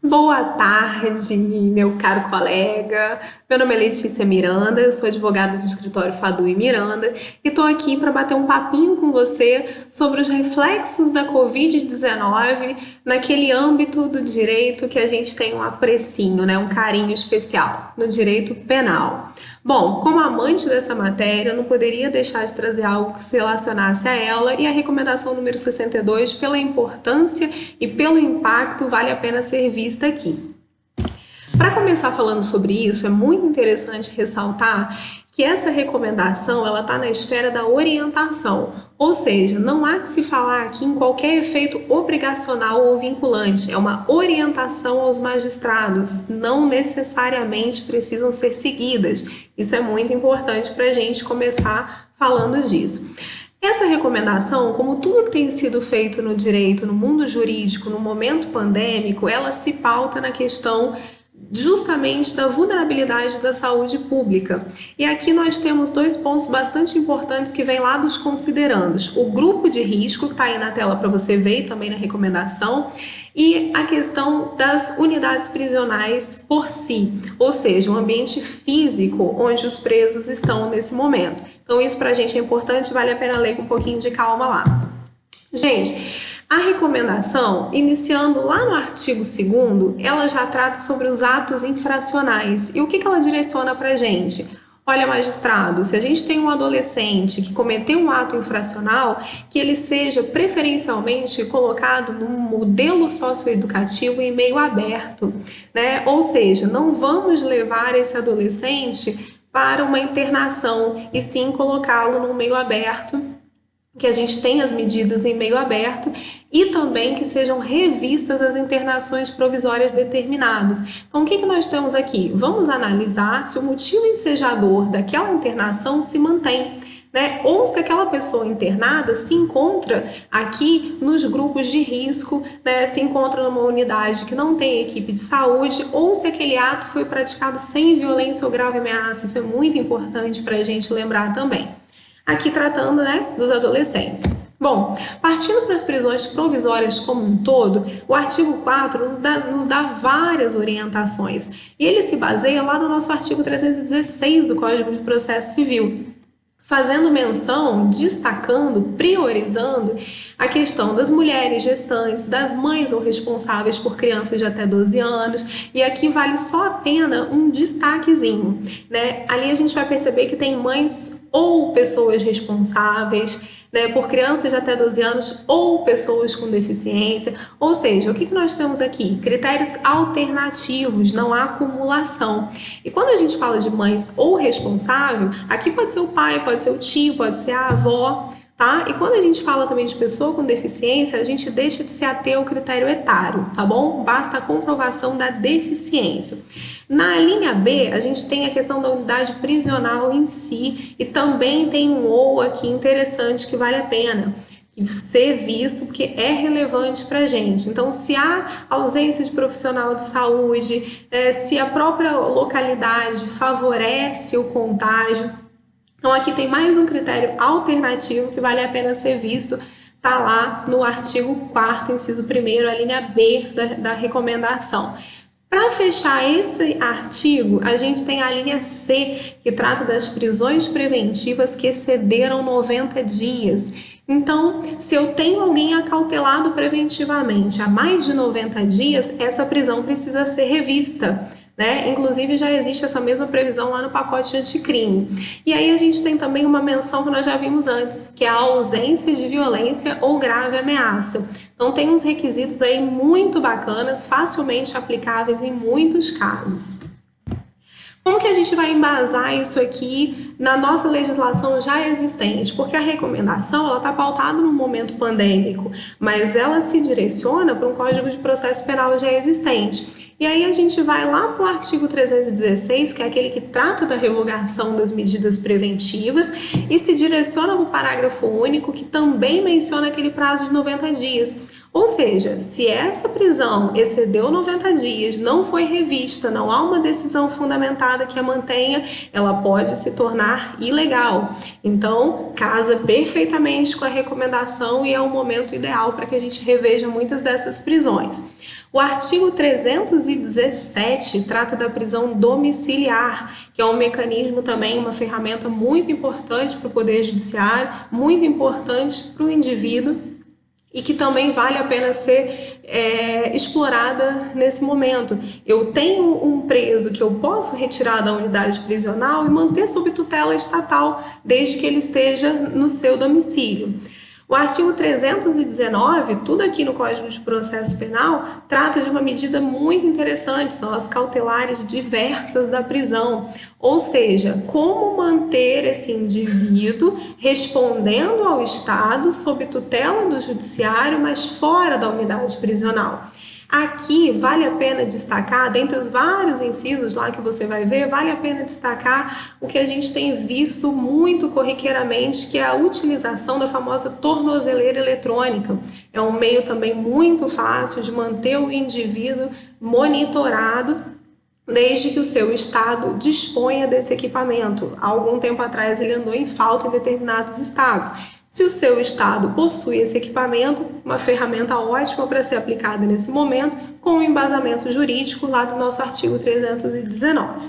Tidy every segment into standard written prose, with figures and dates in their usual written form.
Boa tarde, meu caro colega. Meu nome é Letícia Miranda, eu sou advogada do escritório Fadu e Miranda e estou aqui para bater um papinho com você sobre os reflexos da Covid-19 naquele âmbito do direito que a gente tem um aprecinho, né, um carinho especial, no direito penal. Bom, como amante dessa matéria, eu não poderia deixar de trazer algo que se relacionasse a ela e a recomendação número 62, pela importância e pelo impacto, vale a pena ser vista aqui. Para começar falando sobre isso, é muito interessante ressaltar que essa recomendação ela está na esfera da orientação, ou seja, não há que se falar aqui em qualquer efeito obrigacional ou vinculante, é uma orientação aos magistrados, não necessariamente precisam ser seguidas. Isso é muito importante para a gente começar falando disso. Essa recomendação, como tudo que tem sido feito no direito, no mundo jurídico, no momento pandêmico, ela se pauta na questão justamente da vulnerabilidade da saúde pública. E aqui nós temos dois pontos bastante importantes que vêm lá dos considerandos. O grupo de risco, que está aí na tela para você ver, e também na recomendação, e a questão das unidades prisionais por si, ou seja, o ambiente físico onde os presos estão nesse momento. Então isso para a gente é importante, vale a pena ler com um pouquinho de calma lá. Gente, a recomendação, iniciando lá no artigo 2º, ela já trata sobre os atos infracionais. E o que ela direciona para a gente? Olha, magistrado, se a gente tem um adolescente que cometeu um ato infracional, que ele seja preferencialmente colocado num modelo socioeducativo em meio aberto, né? Ou seja, não vamos levar esse adolescente para uma internação e sim colocá-lo num meio aberto, que a gente tenha as medidas em meio aberto e também que sejam revistas as internações provisórias determinadas. Então, o que nós temos aqui? Vamos analisar se o motivo ensejador daquela internação se mantém, né? Ou se aquela pessoa internada se encontra aqui nos grupos de risco, né? Se encontra numa unidade que não tem equipe de saúde, ou se aquele ato foi praticado sem violência ou grave ameaça. Isso é muito importante para a gente lembrar também. Aqui tratando, né, dos adolescentes. Bom, partindo para as prisões provisórias como um todo, o artigo 4 nos dá várias orientações. E ele se baseia lá no nosso artigo 316 do Código de Processo Civil, fazendo menção, destacando, priorizando a questão das mulheres gestantes, das mães ou responsáveis por crianças de até 12 anos, e aqui vale só a pena um destaquezinho, né? Ali a gente vai perceber que tem mães ou pessoas responsáveis, né, por crianças de até 12 anos ou pessoas com deficiência, ou seja, o que nós temos aqui? Critérios alternativos, não há acumulação. E quando a gente fala de mães ou responsável, aqui pode ser o pai, pode ser o tio, pode ser a avó, tá? E quando a gente fala também de pessoa com deficiência, a gente deixa de se ater ao critério etário, tá bom? Basta a comprovação da deficiência. Na linha B, a gente tem a questão da unidade prisional em si e também tem um ou aqui interessante que vale a pena ser visto porque é relevante para a gente. Então, se há ausência de profissional de saúde, se a própria localidade favorece o contágio, então aqui tem mais um critério alternativo que vale a pena ser visto, está lá no artigo 4º, inciso 1º, a linha B da recomendação. Para fechar esse artigo, a gente tem a linha C, que trata das prisões preventivas que excederam 90 dias. Então, se eu tenho alguém acautelado preventivamente há mais de 90 dias, essa prisão precisa ser revista, né? Inclusive já existe essa mesma previsão lá no pacote anticrime. E aí a gente tem também uma menção que nós já vimos antes, que é a ausência de violência ou grave ameaça. Então tem uns requisitos aí muito bacanas, facilmente aplicáveis em muitos casos. Como que a gente vai embasar isso aqui na nossa legislação já existente? Porque a recomendação ela está pautada no momento pandêmico, mas ela se direciona para um Código de Processo Penal já existente. E aí a gente vai lá para o artigo 316, que é aquele que trata da revogação das medidas preventivas, e se direciona para o parágrafo único, que também menciona aquele prazo de 90 dias. Ou seja, se essa prisão excedeu 90 dias, não foi revista, não há uma decisão fundamentada que a mantenha, ela pode se tornar ilegal. Então, casa perfeitamente com a recomendação e é o momento ideal para que a gente reveja muitas dessas prisões. O artigo 317 trata da prisão domiciliar, que é um mecanismo também, uma ferramenta muito importante para o Poder Judiciário, muito importante para o indivíduo, e que também vale a pena ser explorada nesse momento. Eu tenho um preso que eu posso retirar da unidade prisional e manter sob tutela estatal, desde que ele esteja no seu domicílio. O artigo 319, tudo aqui no Código de Processo Penal, trata de uma medida muito interessante, são as cautelares diversas da prisão, ou seja, como manter esse indivíduo respondendo ao Estado sob tutela do Judiciário, mas fora da unidade prisional. Aqui vale a pena destacar, dentre os vários incisos lá que você vai ver, vale a pena destacar o que a gente tem visto muito corriqueiramente, que é a utilização da famosa tornozeleira eletrônica. É um meio também muito fácil de manter o indivíduo monitorado, desde que o seu estado disponha desse equipamento. Há algum tempo atrás ele andou em falta em determinados estados. Se o seu estado possui esse equipamento, uma ferramenta ótima para ser aplicada nesse momento, com o embasamento jurídico lá do nosso artigo 319.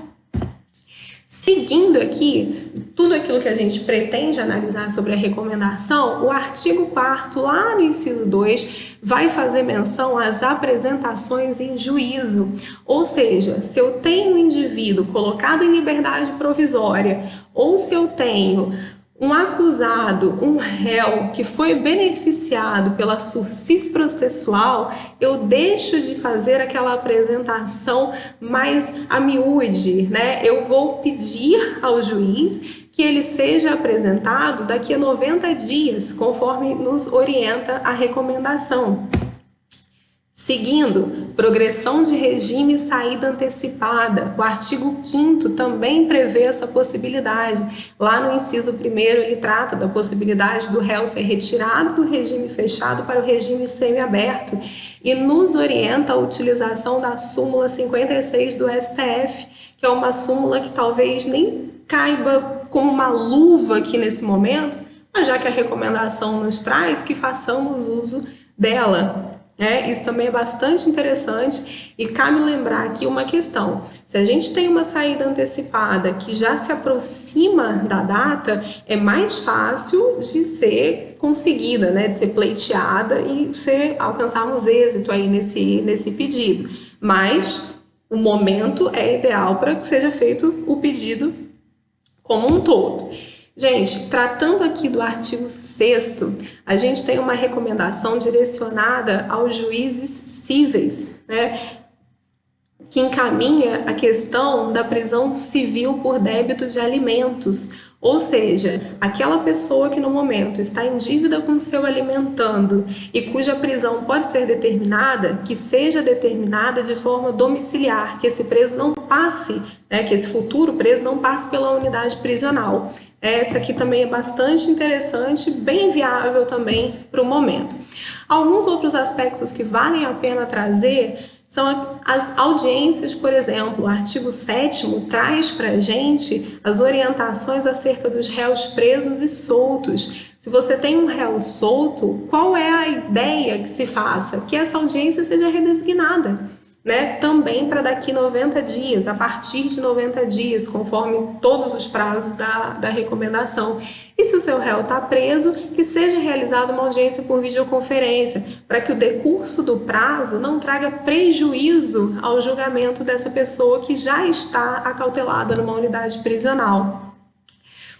Seguindo aqui, tudo aquilo que a gente pretende analisar sobre a recomendação, o artigo 4º, lá no inciso 2, vai fazer menção às apresentações em juízo. Ou seja, se eu tenho um indivíduo colocado em liberdade provisória, ou se eu tenho um acusado, um réu que foi beneficiado pela sursis processual, eu deixo de fazer aquela apresentação mais a miúde, né? Eu vou pedir ao juiz que ele seja apresentado daqui a 90 dias, conforme nos orienta a recomendação. Seguindo, progressão de regime e saída antecipada. O artigo 5º também prevê essa possibilidade. Lá no inciso 1º, ele trata da possibilidade do réu ser retirado do regime fechado para o regime semiaberto e nos orienta a utilização da súmula 56 do STF, que é uma súmula que talvez nem caiba como uma luva aqui nesse momento, mas já que a recomendação nos traz, que façamos uso dela. Isso também é bastante interessante e cabe lembrar aqui uma questão. Se a gente tem uma saída antecipada que já se aproxima da data, é mais fácil de ser conseguida, né? De ser pleiteada e alcançarmos êxito aí nesse pedido. Mas o momento é ideal para que seja feito o pedido como um todo. Gente, tratando aqui do artigo 6º, a gente tem uma recomendação direcionada aos juízes cíveis, né, que encaminha a questão da prisão civil por débito de alimentos, ou seja, aquela pessoa que no momento está em dívida com o seu alimentando e cuja prisão pode ser determinada, que seja determinada de forma domiciliar, que esse preso não passe, que esse futuro preso não passe pela unidade prisional. Essa aqui também é bastante interessante, bem viável também para o momento. Alguns outros aspectos que valem a pena trazer são as audiências, por exemplo. O artigo 7º traz para a gente as orientações acerca dos réus presos e soltos. Se você tem um réu solto, qual é a ideia que se faça? Que essa audiência seja redesignada, né? Também para daqui 90 dias, a partir de 90 dias, conforme todos os prazos da recomendação. E se o seu réu está preso, que seja realizada uma audiência por videoconferência, para que o decurso do prazo não traga prejuízo ao julgamento dessa pessoa que já está acautelada numa unidade prisional.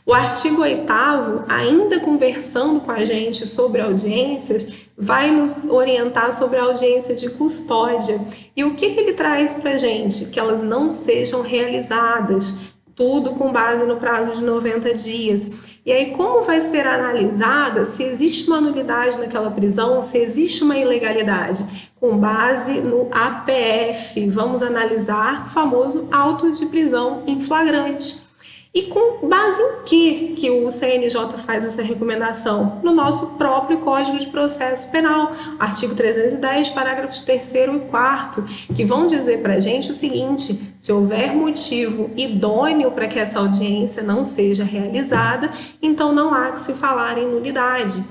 O artigo 8º, ainda conversando com a gente sobre audiências, vai nos orientar sobre a audiência de custódia. E o que ele traz para a gente? Que elas não sejam realizadas, tudo com base no prazo de 90 dias. E aí, como vai ser analisada se existe uma nulidade naquela prisão, se existe uma ilegalidade? Com base no APF, vamos analisar o famoso auto de prisão em flagrante. E com base em que o CNJ faz essa recomendação? No nosso próprio Código de Processo Penal, artigo 310, parágrafos 3º e 4º, que vão dizer para a gente o seguinte: se houver motivo idôneo para que essa audiência não seja realizada, então não há que se falar em nulidade.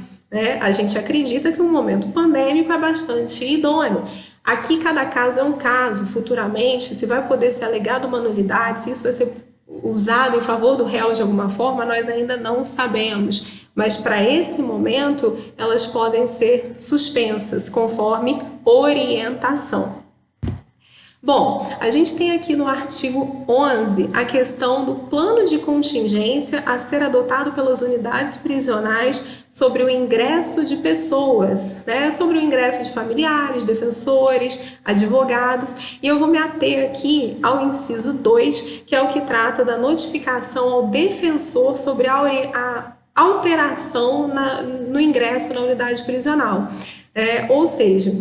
A gente acredita que o momento pandêmico é bastante idôneo. Aqui cada caso é um caso, futuramente, se vai poder ser alegado uma nulidade, se isso vai ser usado em favor do réu de alguma forma, nós ainda não sabemos. Mas para esse momento, elas podem ser suspensas, conforme orientação. Bom, a gente tem aqui no artigo 11 a questão do plano de contingência a ser adotado pelas unidades prisionais sobre o ingresso de pessoas, né? Sobre o ingresso de familiares, defensores, advogados, e eu vou me ater aqui ao inciso 2, que é o que trata da notificação ao defensor sobre a alteração no ingresso na unidade prisional. Ou seja,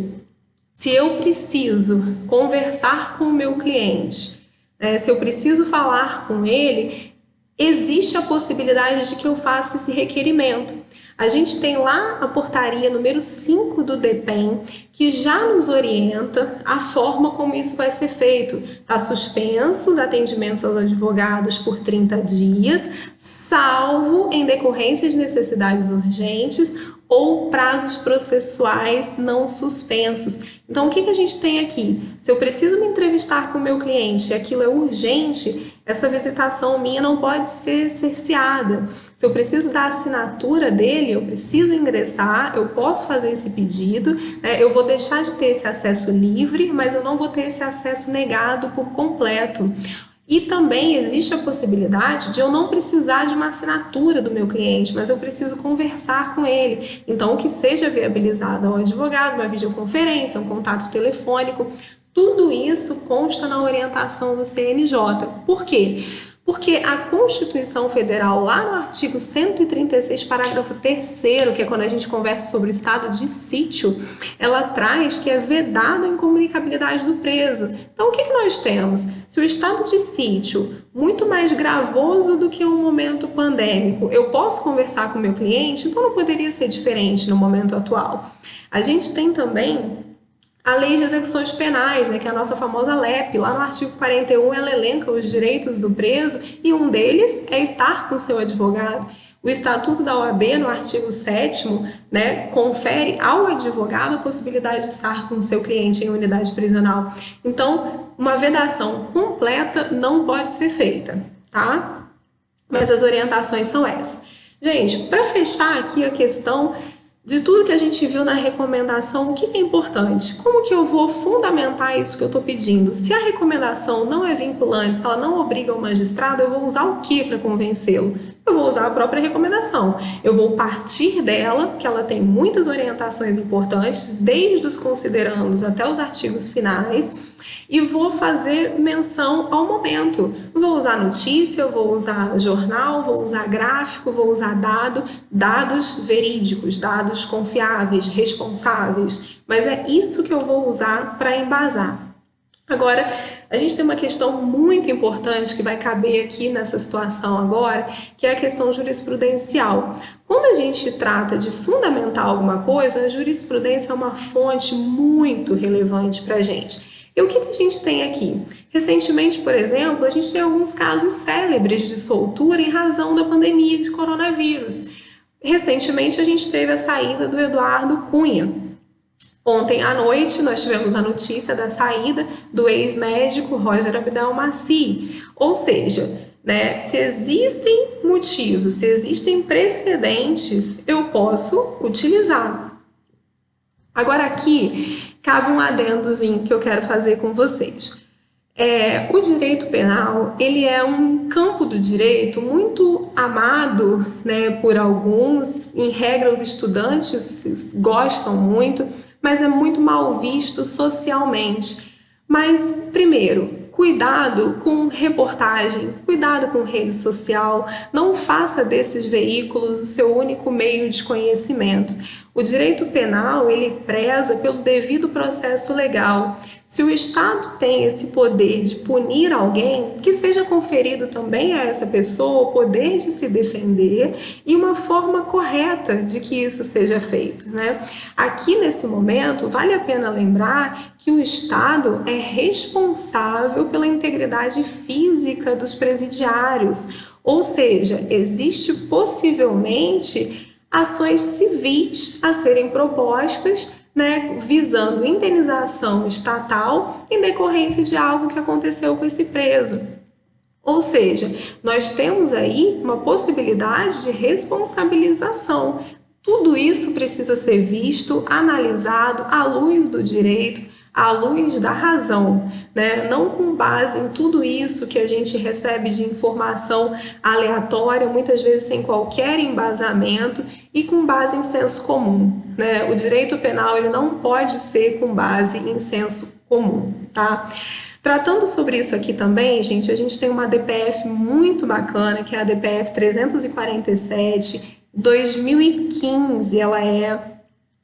se eu preciso conversar com o meu cliente, se eu preciso falar com ele, existe a possibilidade de que eu faça esse requerimento. A gente tem lá a portaria número 5 do DEPEN, que já nos orienta a forma como isso vai ser feito. Está suspenso os atendimentos aos advogados por 30 dias, salvo em decorrência de necessidades urgentes ou prazos processuais não suspensos. Então, o que a gente tem aqui? Se eu preciso me entrevistar com o meu cliente e aquilo é urgente, essa visitação minha não pode ser cerceada. Se eu preciso da assinatura dele, eu preciso ingressar, eu posso fazer esse pedido, eu vou deixar de ter esse acesso livre, mas eu não vou ter esse acesso negado por completo. E também existe a possibilidade de eu não precisar de uma assinatura do meu cliente, mas eu preciso conversar com ele. Então, que seja viabilizado ao advogado, uma videoconferência, um contato telefônico, tudo isso consta na orientação do CNJ. Por quê? Porque a Constituição Federal, lá no artigo 136, parágrafo 3º, que é quando a gente conversa sobre o estado de sítio, ela traz que é vedado a incomunicabilidade do preso. Então, o que nós temos? Se o estado de sítio, muito mais gravoso do que um momento pandêmico, eu posso conversar com o meu cliente, então não poderia ser diferente no momento atual. A gente tem também a Lei de Execuções Penais, que é a nossa famosa LEP, lá no artigo 41, ela elenca os direitos do preso e um deles é estar com seu advogado. O Estatuto da OAB, no artigo 7º, confere ao advogado a possibilidade de estar com seu cliente em unidade prisional. Então, uma vedação completa não pode ser feita, tá? Mas as orientações são essas. Gente, para fechar aqui a questão de tudo que a gente viu na recomendação, o que é importante? Como que eu vou fundamentar isso que eu estou pedindo? Se a recomendação não é vinculante, se ela não obriga o magistrado, eu vou usar o que para convencê-lo? Eu vou usar a própria recomendação. Eu vou partir dela, porque ela tem muitas orientações importantes, desde os considerandos até os artigos finais, e vou fazer menção ao momento. Vou usar notícia, vou usar jornal, vou usar gráfico, vou usar dados verídicos, dados confiáveis, responsáveis, mas é isso que eu vou usar para embasar. Agora, a gente tem uma questão muito importante que vai caber aqui nessa situação agora, que é a questão jurisprudencial. Quando a gente trata de fundamentar alguma coisa, a jurisprudência é uma fonte muito relevante para a gente. E o que a gente tem aqui? Recentemente, por exemplo, a gente tem alguns casos célebres de soltura em razão da pandemia de coronavírus. Recentemente, a gente teve a saída do Eduardo Cunha. Ontem à noite, nós tivemos a notícia da saída do ex-médico Roger Abdelmaci. Ou seja, se existem motivos, se existem precedentes, eu posso utilizar. Agora aqui, cabe um adendozinho que eu quero fazer com vocês. O direito penal, ele é um campo do direito muito amado, por alguns. Em regra, os estudantes gostam muito, mas é muito mal visto socialmente. Mas, primeiro, cuidado com reportagem, cuidado com rede social, não faça desses veículos o seu único meio de conhecimento. O direito penal, ele preza pelo devido processo legal. Se o Estado tem esse poder de punir alguém, que seja conferido também a essa pessoa o poder de se defender e uma forma correta de que isso seja feito, Aqui, nesse momento, vale a pena lembrar que o Estado é responsável pela integridade física dos presidiários, ou seja, existe possivelmente ações civis a serem propostas né, visando indenização estatal em decorrência de algo que aconteceu com esse preso. Ou seja, nós temos aí uma possibilidade de responsabilização. Tudo isso precisa ser visto, analisado à luz do direito, à luz da razão, né? Não com base em tudo isso que a gente recebe de informação aleatória, muitas vezes sem qualquer embasamento e com base em senso comum, né? O direito penal ele não pode ser com base em senso comum, tá? Tratando sobre isso aqui também, gente, a gente tem uma DPF muito bacana, que é a DPF 347, 2015, ela é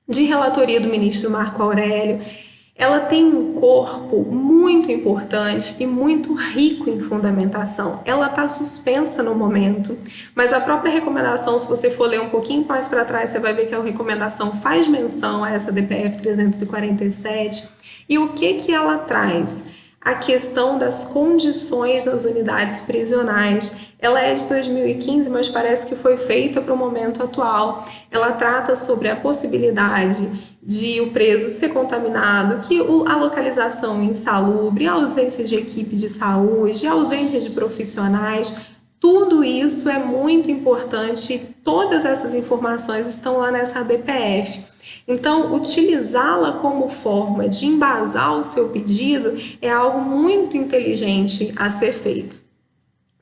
de relatoria do ministro Marco Aurélio. Ela tem um corpo muito importante e muito rico em fundamentação. Ela está suspensa no momento, mas a própria recomendação, se você for ler um pouquinho mais para trás, você vai ver que a recomendação faz menção a essa DPF 347. E o que ela traz? A questão das condições das unidades prisionais. Ela é de 2015, mas parece que foi feita para o momento atual. Ela trata sobre a possibilidade de o preso ser contaminado, que a localização insalubre, a ausência de equipe de saúde, a ausência de profissionais. Tudo isso é muito importante, todas essas informações estão lá nessa DPF. Então, utilizá-la como forma de embasar o seu pedido é algo muito inteligente a ser feito.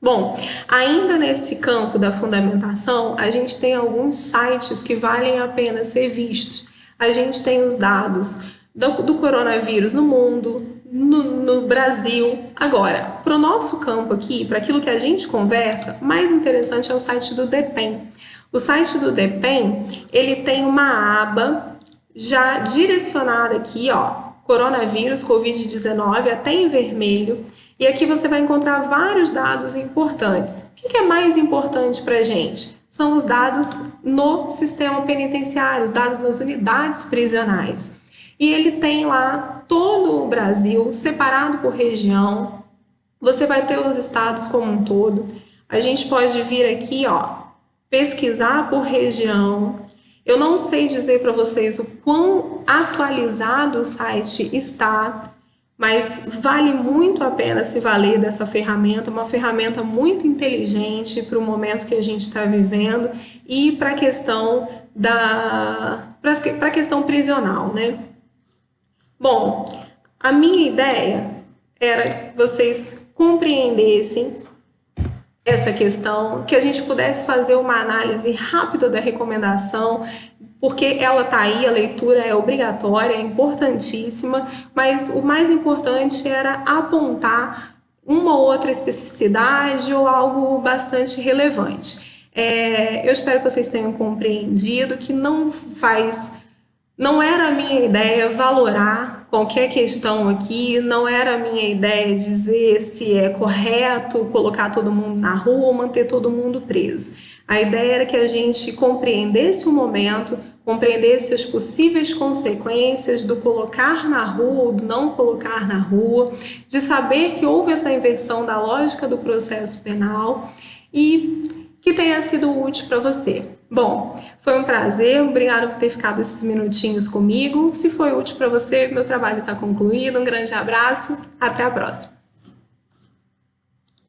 Bom, ainda nesse campo da fundamentação, a gente tem alguns sites que valem a pena ser vistos. A gente tem os dados do coronavírus no mundo, no Brasil. Agora, para o nosso campo aqui, para aquilo que a gente conversa, mais interessante é o site do DEPEN. O site do DEPEN, ele tem uma aba já direcionada aqui, ó, coronavírus, Covid-19, até em vermelho. E aqui você vai encontrar vários dados importantes. O que é mais importante para a gente? São os dados no sistema penitenciário, os dados nas unidades prisionais. E ele tem lá todo o Brasil, separado por região. Você vai ter os estados como um todo. A gente pode vir aqui, ó, pesquisar por região. Eu não sei dizer para vocês o quão atualizado o site está, mas vale muito a pena se valer dessa ferramenta, uma ferramenta muito inteligente para o momento que a gente está vivendo e para a questão para a questão prisional, né? Bom, a minha ideia era que vocês compreendessem essa questão, que a gente pudesse fazer uma análise rápida da recomendação, porque ela está aí, a leitura é obrigatória, é importantíssima, mas o mais importante era apontar uma ou outra especificidade ou algo bastante relevante. Eu espero que vocês tenham compreendido que não era a minha ideia valorar qualquer questão aqui, não era a minha ideia dizer se é correto colocar todo mundo na rua ou manter todo mundo preso. A ideia era que a gente compreendesse o momento, compreendesse as possíveis consequências do colocar na rua ou do não colocar na rua, de saber que houve essa inversão da lógica do processo penal e que tenha sido útil para você. Bom, foi um prazer, obrigada por ter ficado esses minutinhos comigo. Se foi útil para você, meu trabalho está concluído. Um grande abraço, até a próxima.